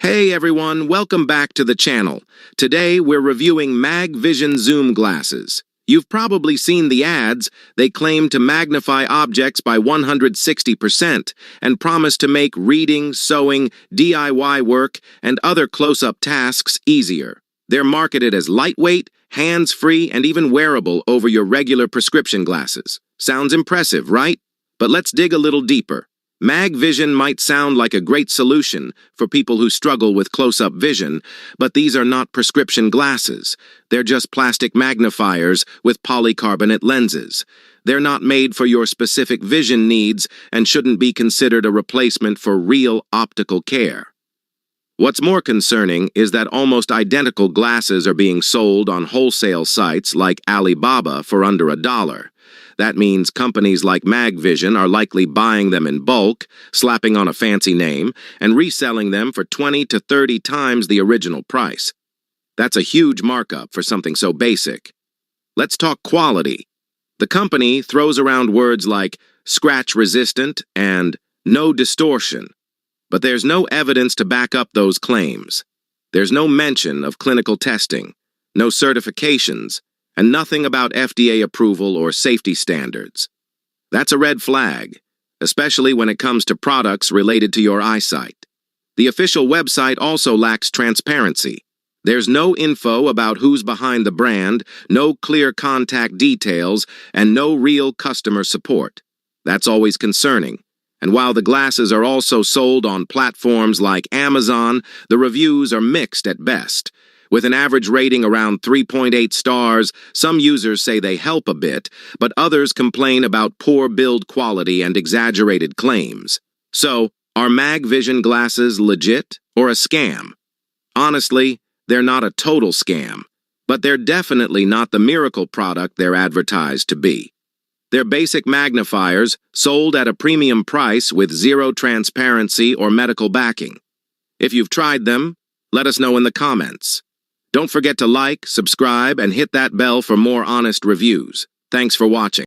Hey everyone, welcome back to the channel. Today we're reviewing MagVision Zoom glasses. You've probably seen the ads. They claim to magnify objects by 160% and promise to make reading, sewing, DIY work, and other close-up tasks easier. They're marketed as lightweight, hands-free, and even wearable over your regular prescription glasses. Sounds impressive, right? But let's dig a little deeper. MagVision might sound like a great solution for people who struggle with close-up vision, but these are not prescription glasses. They're just plastic magnifiers with polycarbonate lenses. They're not made for your specific vision needs and shouldn't be considered a replacement for real optical care. What's more concerning is that almost identical glasses are being sold on wholesale sites like Alibaba for under $1. That means companies like MagVision are likely buying them in bulk, slapping on a fancy name, and reselling them for 20 to 30 times the original price. That's a huge markup for something so basic. Let's talk quality. The company throws around words like scratch-resistant and no distortion, but there's no evidence to back up those claims. There's no mention of clinical testing, no certifications, and nothing about FDA approval or safety standards. That's a red flag, especially when it comes to products related to your eyesight. The official website also lacks transparency. There's no info about who's behind the brand, no clear contact details, and no real customer support. That's always concerning. And while the glasses are also sold on platforms like Amazon, the reviews are mixed at best. With an average rating around 3.8 stars, some users say they help a bit, but others complain about poor build quality and exaggerated claims. So, are MagVision glasses legit or a scam? Honestly, they're not a total scam, but they're definitely not the miracle product they're advertised to be. They're basic magnifiers sold at a premium price with zero transparency or medical backing. If you've tried them, let us know in the comments. Don't forget to like, subscribe, and hit that bell for more honest reviews. Thanks for watching.